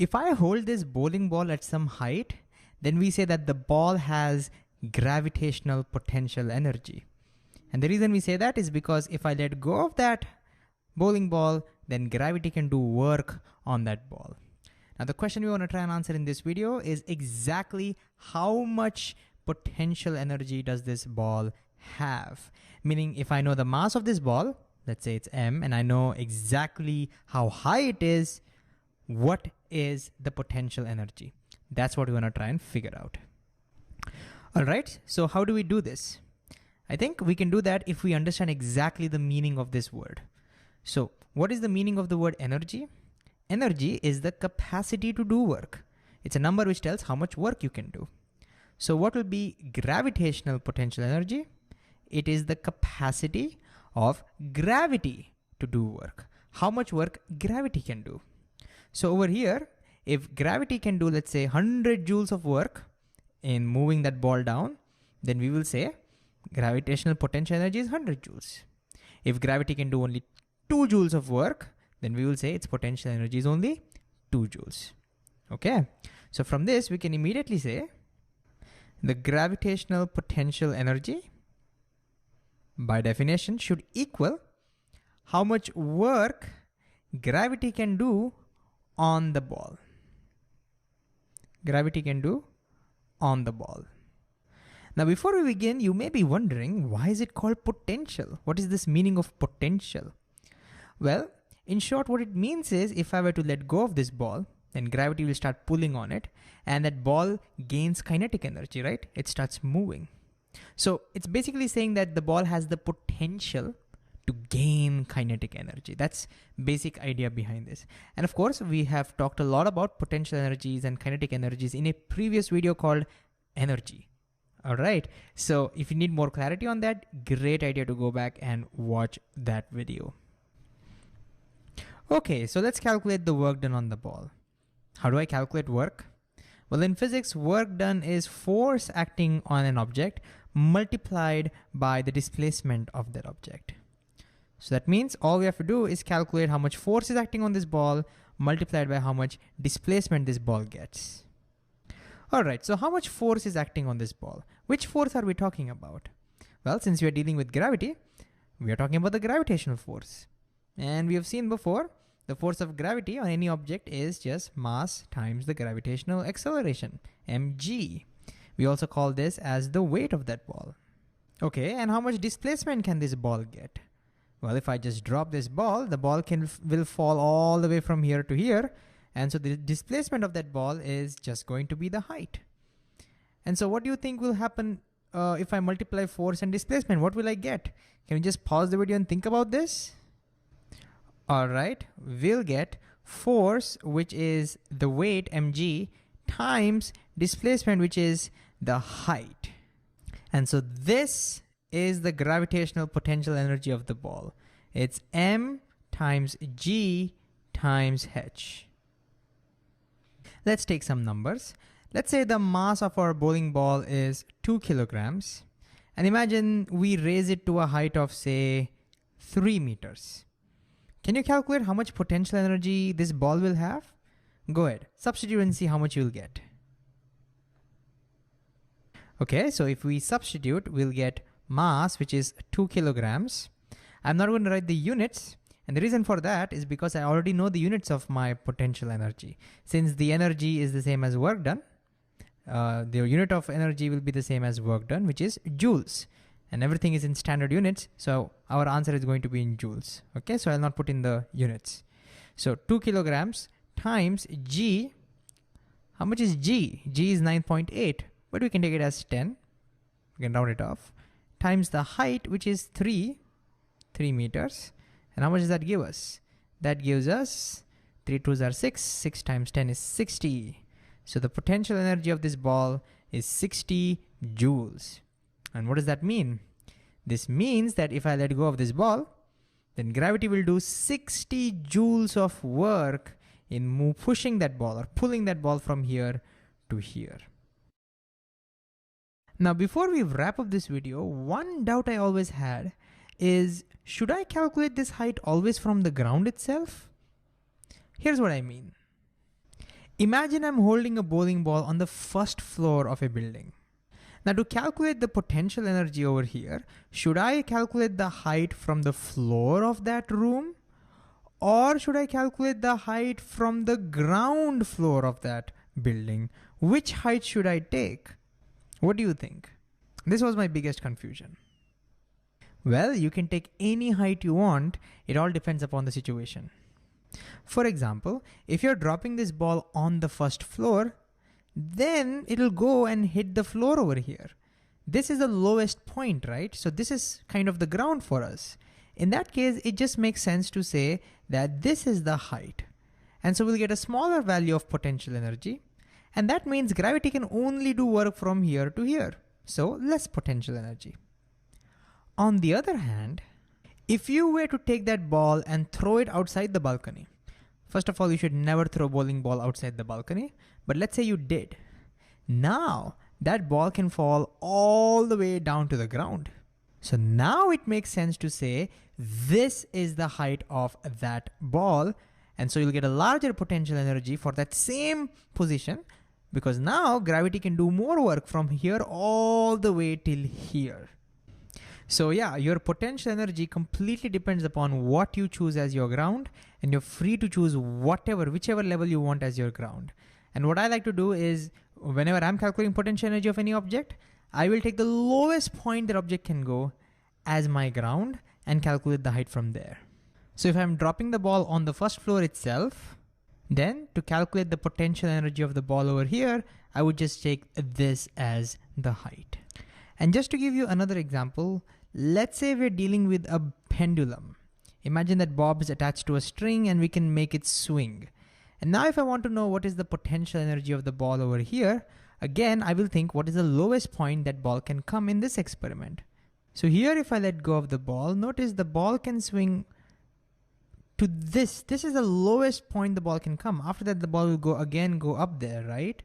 If I hold this bowling ball at some height, then we say that the ball has gravitational potential energy. And the reason we say that is because if I let go of that bowling ball, then gravity can do work on that ball. Now the question we want to try and answer in this video is exactly how much potential energy does this ball have? Meaning if I know the mass of this ball, let's say it's m, and I know exactly how high it is, what is the potential energy? That's what we want to try and figure out. All right, so how do we do this? I think we can do that if we understand exactly the meaning of this word. So what is the meaning of the word energy? Energy is the capacity to do work. It's a number which tells how much work you can do. So what will be gravitational potential energy? It is the capacity of gravity to do work. How much work gravity can do. So over here, if gravity can do, let's say 100 joules of work in moving that ball down, then we will say gravitational potential energy is 100 joules. If gravity can do only 2 joules of work, then we will say its potential energy is only 2 joules. Okay, so from this we can immediately say the gravitational potential energy by definition should equal how much work gravity can do on the ball. Gravity can do on the ball. Now before we begin, you may be wondering, why is it called potential? What is this meaning of potential? Well, in short, what it means is if I were to let go of this ball, then gravity will start pulling on it and that ball gains kinetic energy, right? It starts moving. So it's basically saying that the ball has the potential to gain kinetic energy. That's basic idea behind this. And of course, we have talked a lot about potential energies and kinetic energies in a previous video called energy. All right. So if you need more clarity on that, great idea to go back and watch that video. Okay, so let's calculate the work done on the ball. How do I calculate work? Well, in physics, work done is force acting on an object multiplied by the displacement of that object. So that means all we have to do is calculate how much force is acting on this ball multiplied by how much displacement this ball gets. All right, so how much force is acting on this ball? Which force are we talking about? Well, since we are dealing with gravity, we are talking about the gravitational force. And we have seen before, the force of gravity on any object is just mass times the gravitational acceleration, mg. We also call this as the weight of that ball. Okay, and how much displacement can this ball get? Well, if I just drop this ball, the ball will fall all the way from here to here. And so the displacement of that ball is just going to be the height. And so what do you think will happen if I multiply force and displacement? What will I get? Can you just pause the video and think about this? All right, we'll get force, which is the weight mg, times displacement, which is the height. And so this is the gravitational potential energy of the ball. It's m times g times h. Let's take some numbers. Let's say the mass of our bowling ball is 2 kilograms. And imagine we raise it to a height of, say, 3 meters. Can you calculate how much potential energy this ball will have? Go ahead, substitute and see how much you'll get. Okay, so if we substitute, we'll get mass, which is 2 kilograms. I'm not going to write the units. And the reason for that is because I already know the units of my potential energy. Since the energy is the same as work done, the unit of energy will be the same as work done, which is joules. And everything is in standard units, so our answer is going to be in joules. Okay, so I'll not put in the units. So 2 kilograms times g. How much is g? G is 9.8, but we can take it as 10. We can round it off. Times the height, which is 3 meters. And how much does that give us? That gives us 3 2s are 6. 6 times 10 is 60. So the potential energy of this ball is 60 joules. And what does that mean? This means that if I let go of this ball, then gravity will do 60 joules of work in pushing that ball or pulling that ball from here to here. Now, before we wrap up this video, one doubt I always had is, should I calculate this height always from the ground itself? Here's what I mean. Imagine I'm holding a bowling ball on the first floor of a building. Now to calculate the potential energy over here, should I calculate the height from the floor of that room? Or should I calculate the height from the ground floor of that building? Which height should I take? What do you think? This was my biggest confusion. Well, you can take any height you want. It all depends upon the situation. For example, if you're dropping this ball on the first floor, then it'll go and hit the floor over here. This is the lowest point, right? So this is kind of the ground for us. In that case, it just makes sense to say that this is the height. And so we'll get a smaller value of potential energy. And that means gravity can only do work from here to here. So less potential energy. On the other hand, if you were to take that ball and throw it outside the balcony, first of all, you should never throw a bowling ball outside the balcony, but let's say you did. Now, that ball can fall all the way down to the ground. So now it makes sense to say this is the height of that ball, and so you'll get a larger potential energy for that same position because now gravity can do more work from here all the way till here. So yeah, your potential energy completely depends upon what you choose as your ground, and you're free to choose whichever level you want as your ground. And what I like to do is, whenever I'm calculating potential energy of any object, I will take the lowest point that object can go as my ground and calculate the height from there. So if I'm dropping the ball on the first floor itself, then to calculate the potential energy of the ball over here, I would just take this as the height. And just to give you another example, let's say we're dealing with a pendulum. Imagine that bob is attached to a string and we can make it swing. And now if I want to know what is the potential energy of the ball over here, again, I will think what is the lowest point that ball can come in this experiment. So here, if I let go of the ball, notice the ball can swing to this. This is the lowest point the ball can come. After that, the ball will go up there, right?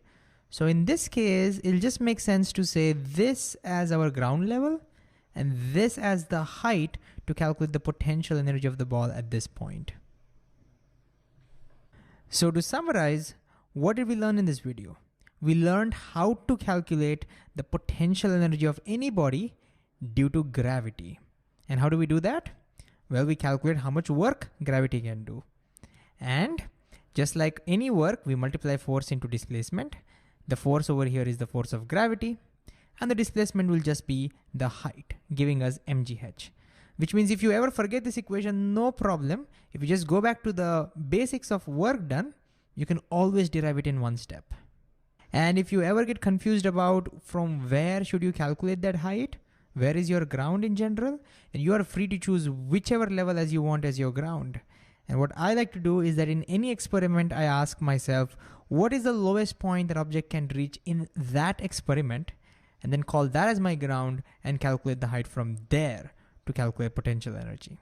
So in this case, it'll just make sense to say this as our ground level and this as the height to calculate the potential energy of the ball at this point. So to summarize, what did we learn in this video? We learned how to calculate the potential energy of any body due to gravity. And how do we do that? Well, we calculate how much work gravity can do. And just like any work, we multiply force into displacement. The force over here is the force of gravity, and the displacement will just be the height, giving us mgh. Which means if you ever forget this equation, no problem. If you just go back to the basics of work done, you can always derive it in one step. And if you ever get confused about from where should you calculate that height, where is your ground in general, and you are free to choose whichever level as you want as your ground. And what I like to do is that in any experiment, I ask myself, what is the lowest point that object can reach in that experiment, and then call that as my ground and calculate the height from there to calculate potential energy.